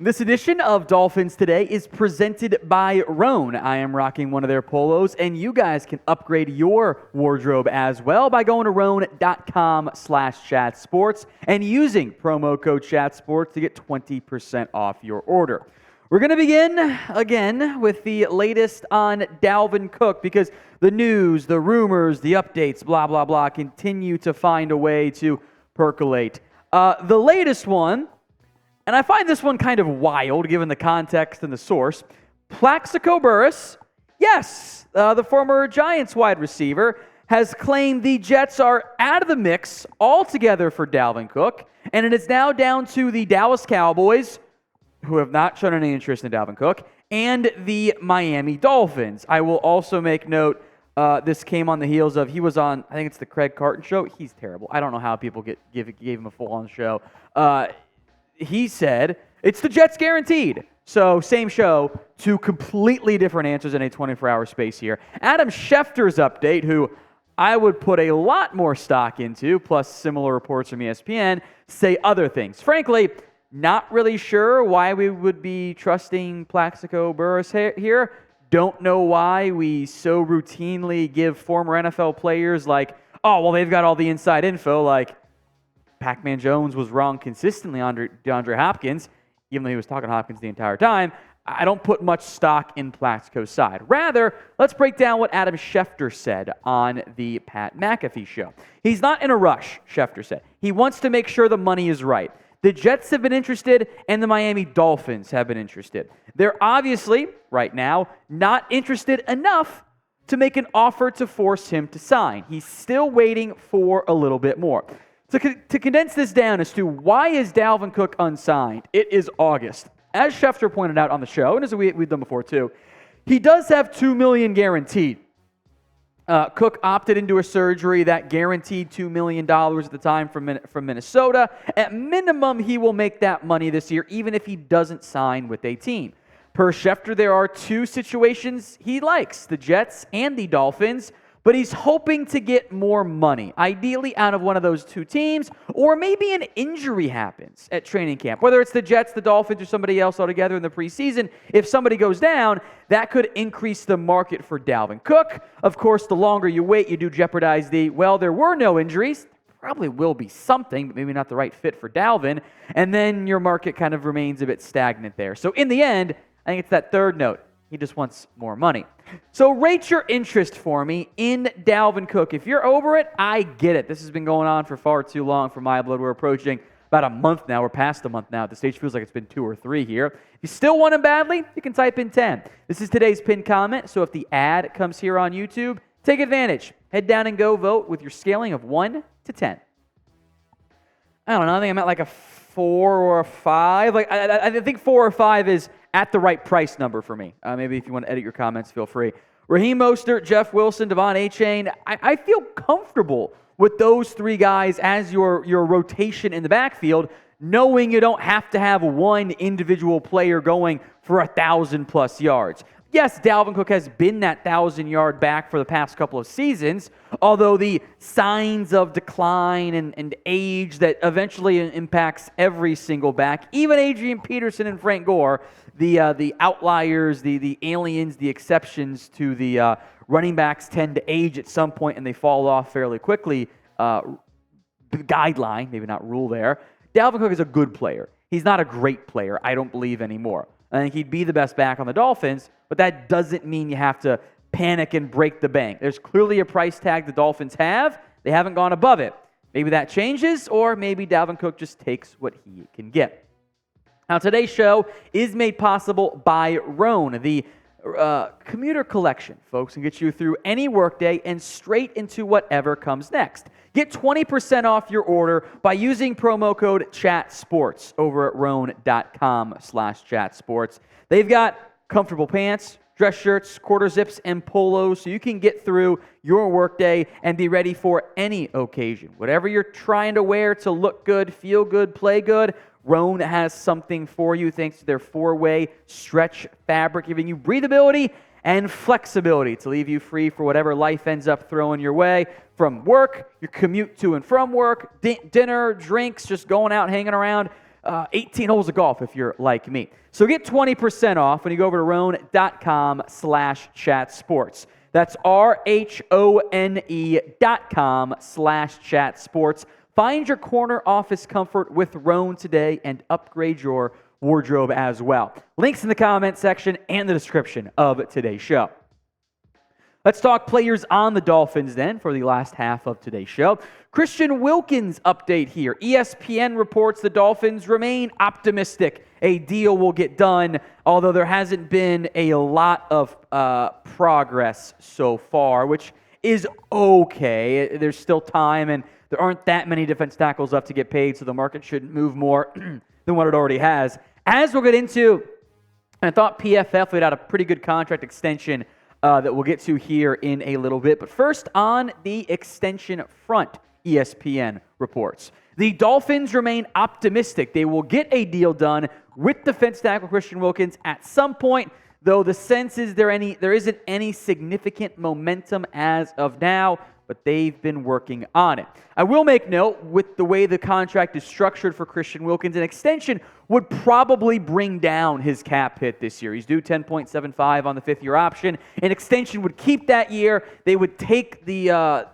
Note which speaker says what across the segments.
Speaker 1: This edition of Dolphins Today is presented by Roan. I am rocking one of their polos, and you guys can upgrade your wardrobe as well by going to roan.com/chatsports and using promo code chatsports to get 20% off your order. We're going to begin again with the latest on Dalvin Cook because the news, the rumors, the updates, blah, blah, blah, continue to find a way to percolate. The latest one, and I find this one kind of wild given the context and the source. Plaxico Burress, yes, the former Giants wide receiver, has claimed the Jets are out of the mix altogether for Dalvin Cook, and it is now down to the Dallas Cowboys, who have not shown any interest in Dalvin Cook, and the Miami Dolphins. I will also make note, this came on the heels of, he was on, I think it's the Craig Carton show. He's terrible. I don't know how people gave him a full-on show. He said, it's the Jets guaranteed. So same show, two completely different answers in a 24-hour space here. Adam Schefter's update, who I would put a lot more stock into, plus similar reports from ESPN, say other things. Frankly, not really sure why we would be trusting Plaxico Burress here. Don't know why we so routinely give former NFL players like, oh, well, they've got all the inside info, like Pac-Man Jones was wrong consistently on DeAndre Hopkins, even though he was talking Hopkins the entire time. I don't put much stock in Plaxico's side. Rather, let's break down what Adam Schefter said on the Pat McAfee show. He's not in a rush, Schefter said. He wants to make sure the money is right. The Jets have been interested, and the Miami Dolphins have been interested. They're obviously, right now, not interested enough to make an offer to force him to sign. He's still waiting for a little bit more. To condense this down as to why is Dalvin Cook unsigned, it is August. As Schefter pointed out on the show, and as we've done before too, he does have $2 million guaranteed. Cook opted into a surgery that guaranteed $2 million at the time from Minnesota. At minimum, he will make that money this year, even if he doesn't sign with a team. Per Schefter, there are two situations he likes, the Jets and the Dolphins, but he's hoping to get more money, ideally out of one of those two teams, or maybe an injury happens at training camp. Whether it's the Jets, the Dolphins, or somebody else altogether in the preseason, if somebody goes down, that could increase the market for Dalvin Cook. Of course, the longer you wait, you do jeopardize there were no injuries. Probably will be something, but maybe not the right fit for Dalvin. And then your market kind of remains a bit stagnant there. So in the end, I think it's that third note. He just wants more money. So rate your interest for me in Dalvin Cook. If you're over it, I get it. This has been going on for far too long for my blood. We're approaching about a month now. We're past a month now. At the stage feels like it's been 2 or 3 here. If you still want him badly, you can type in 10. This is today's pinned comment, so if the ad comes here on YouTube, take advantage. Head down and go vote with your scaling of 1 to 10. I don't know. I think I'm at like a 4 or a 5. I think 4 or 5 is at the right price number for me. Maybe if you want to edit your comments, feel free. Raheem Mostert, Jeff Wilson, Devon Achane. I feel comfortable with those 3 guys as your rotation in the backfield, knowing you don't have to have one individual player going for 1,000+ yards. Yes, Dalvin Cook has been that 1,000-yard back for the past couple of seasons, although the signs of decline and age that eventually impacts every single back, even Adrian Peterson and Frank Gore, the outliers, the aliens, the exceptions to the running backs tend to age at some point and they fall off fairly quickly. Guideline, maybe not rule there. Dalvin Cook is a good player. He's not a great player, I don't believe anymore. I think he'd be the best back on the Dolphins, but that doesn't mean you have to panic and break the bank. There's clearly a price tag the Dolphins have. They haven't gone above it. Maybe that changes, or maybe Dalvin Cook just takes what he can get. Now, today's show is made possible by Roan, the commuter collection, folks, and get you through any workday and straight into whatever comes next. Get 20% off your order by using promo code CHATSPORTS over at roan.com/chatsports. They've got comfortable pants, dress shirts, quarter zips, and polos, so you can get through your workday and be ready for any occasion. Whatever you're trying to wear to look good, feel good, play good, Roan has something for you thanks to their 4-way stretch fabric, giving you breathability and flexibility to leave you free for whatever life ends up throwing your way. From work, your commute to and from work, dinner, drinks, just going out, hanging around. 18 holes of golf if you're like me. So get 20% off when you go over to Rhone.com/chatsports. That's RHONE.com/chatsports. Find your corner office comfort with Rhone today and upgrade your wardrobe as well. Links in the comment section and the description of today's show. Let's talk players on the Dolphins then for the last half of today's show. Christian Wilkins update here. ESPN reports the Dolphins remain optimistic a deal will get done, although there hasn't been a lot of progress so far, which is okay. There's still time, and there aren't that many defense tackles left to get paid, so the market shouldn't move more than what it already has. As we'll get into, I thought PFF laid out a pretty good contract extension that we'll get to here in a little bit. But first, on the extension front, ESPN reports the Dolphins remain optimistic they will get a deal done with defense tackle Christian Wilkins at some point, though the sense is there isn't any significant momentum as of now, but they've been working on it. I will make note, with the way the contract is structured for Christian Wilkins, an extension would probably bring down his cap hit this year. He's due $10.75 on the fifth-year option. An extension would keep that year. They would take the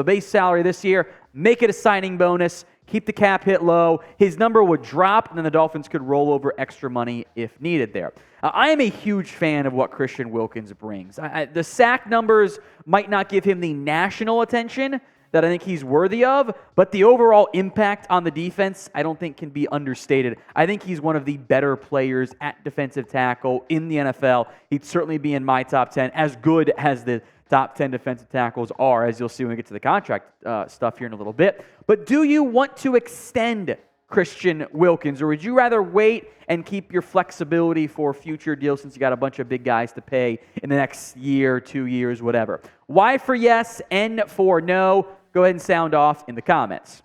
Speaker 1: base salary this year, make it a signing bonus, keep the cap hit low. His number would drop, and then the Dolphins could roll over extra money if needed there. I am a huge fan of what Christian Wilkins brings. The sack numbers might not give him the national attention that I think he's worthy of, but the overall impact on the defense I don't think can be understated. I think he's one of the better players at defensive tackle in the NFL. He'd certainly be in my top 10, as good as the top 10 defensive tackles are, as you'll see when we get to the contract stuff here in a little bit. But do you want to extend Christian Wilkins, or would you rather wait and keep your flexibility for future deals since you got a bunch of big guys to pay in the next year, 2 years, whatever? Y for yes, N for no. Go ahead and sound off in the comments.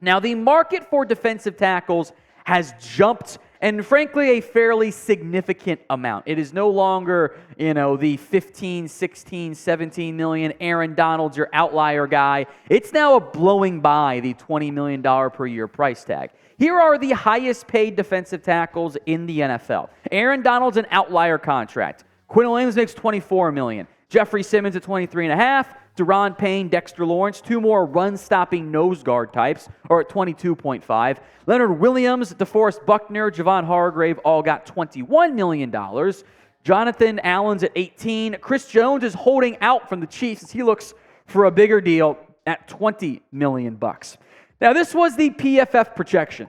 Speaker 1: Now, the market for defensive tackles has jumped, and frankly, a fairly significant amount. It is no longer, the 15, 16, 17 million. Aaron Donald's your outlier guy. It's now blowing by the $20 million per year price tag. Here are the highest paid defensive tackles in the NFL. Aaron Donald's an outlier contract. Quinn Williams makes $24 million. Jeffrey Simmons at $23.5. Deron Payne, Dexter Lawrence, two more run-stopping nose guard types, are at $22.5. Leonard Williams, DeForest Buckner, Javon Hargrave all got $21 million. Jonathan Allen's at $18. Chris Jones is holding out from the Chiefs as he looks for a bigger deal at $20 million. Now, this was the PFF projection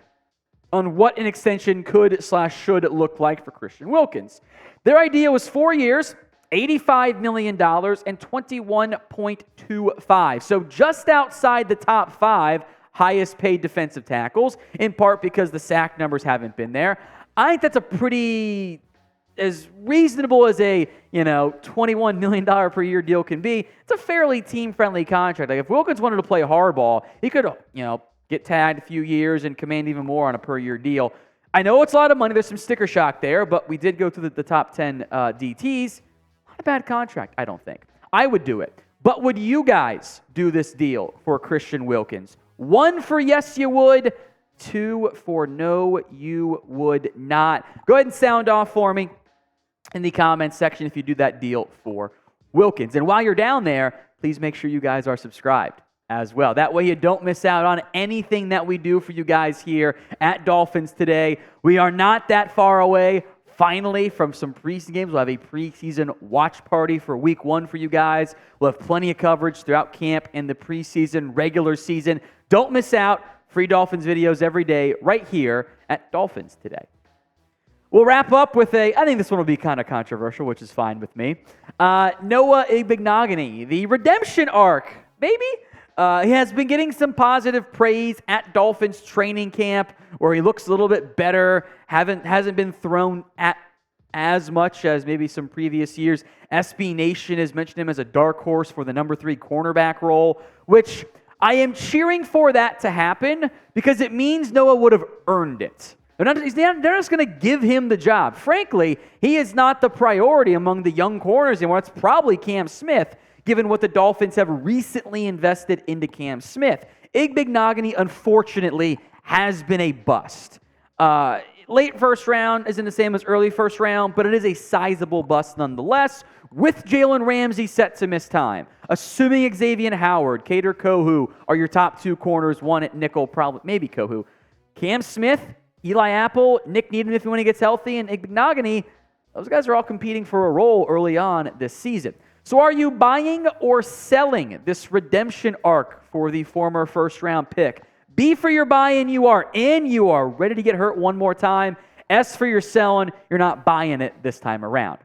Speaker 1: on what an extension could/should look like for Christian Wilkins. Their idea was 4 years, $85 million, and $21.25. So just outside the top 5 highest paid defensive tackles, in part because the sack numbers haven't been there. I think that's a pretty, as reasonable as a $21 million per year deal can be. It's a fairly team-friendly contract. Like if Wilkins wanted to play hardball, he could get tagged a few years and command even more on a per year deal. I know it's a lot of money. There's some sticker shock there, but we did go through the top 10 DTs. Not a bad contract, I don't think. I would do it. But would you guys do this deal for Christian Wilkins? 1 for yes, you would. 2 for no, you would not. Go ahead and sound off for me in the comments section if you do that deal for Wilkins. And while you're down there, please make sure you guys are subscribed as well. That way you don't miss out on anything that we do for you guys here at Dolphins Today. We are not that far away, finally, from some preseason games. We'll have a preseason watch party for week 1 for you guys. We'll have plenty of coverage throughout camp and the preseason, regular season. Don't miss out. Free Dolphins videos every day right here at Dolphins Today. We'll wrap up with I think this one will be kind of controversial, which is fine with me. Noah Igbinoghene, the redemption arc, maybe? He has been getting some positive praise at Dolphins training camp, where he looks a little bit better, hasn't been thrown at as much as maybe some previous years. SB Nation has mentioned him as a dark horse for the number 3 cornerback role, which I am cheering for that to happen because it means Noah would have earned it. They're not just going to give him the job. Frankly, he is not the priority among the young corners anymore. It's probably Cam Smith, given what the Dolphins have recently invested into Cam Smith. Igbinoghene, unfortunately, has been a bust. Late first round isn't the same as early first round, but it is a sizable bust nonetheless, with Jalen Ramsey set to miss time. Assuming Xavier Howard, Kader Kohou are your top two corners, one at nickel, probably maybe Kohou. Cam Smith, Eli Apple, Nick Needham if when he gets healthy, and Igbinoghene, those guys are all competing for a role early on this season. So are you buying or selling this redemption arc for the former first-round pick? B for your buy-in, you are in. You are ready to get hurt one more time. S for your selling, you're not buying it this time around.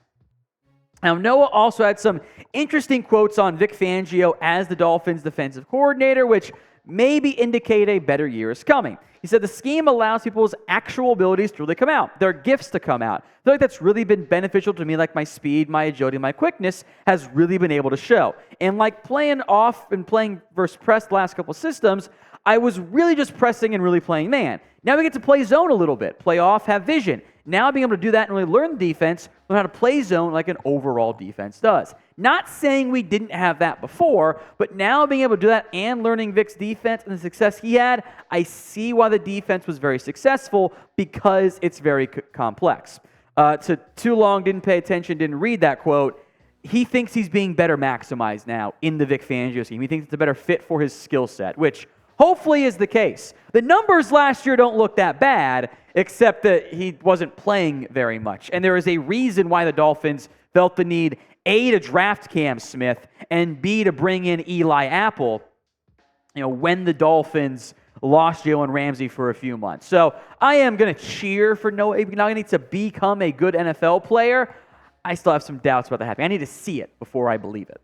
Speaker 1: Now, Noah also had some interesting quotes on Vic Fangio as the Dolphins' defensive coordinator, which maybe indicate a better year is coming. He said the scheme allows people's actual abilities to really come out, their gifts to come out. I feel like that's really been beneficial to me, like my speed, my agility, my quickness has really been able to show. And like playing off and playing versus press the last couple systems, I was really just pressing and really playing man. Now we get to play zone a little bit, play off, have vision. Now being able to do that and really learn the defense, learn how to play zone like an overall defense does. Not saying we didn't have that before, but now being able to do that and learning Vic's defense and the success he had, I see why the defense was very successful because it's very complex. To too long, didn't pay attention, didn't read that quote. He thinks he's being better maximized now in the Vic Fangio scheme. He thinks it's a better fit for his skill set, which hopefully is the case. The numbers last year don't look that bad, except that he wasn't playing very much. And there is a reason why the Dolphins felt the need, A, to draft Cam Smith, and B, to bring in Eli Apple, when the Dolphins lost Jalen Ramsey for a few months. So I am going to cheer for Noah Igbinoghene to become a good NFL player. I still have some doubts about that happening. I need to see it before I believe it.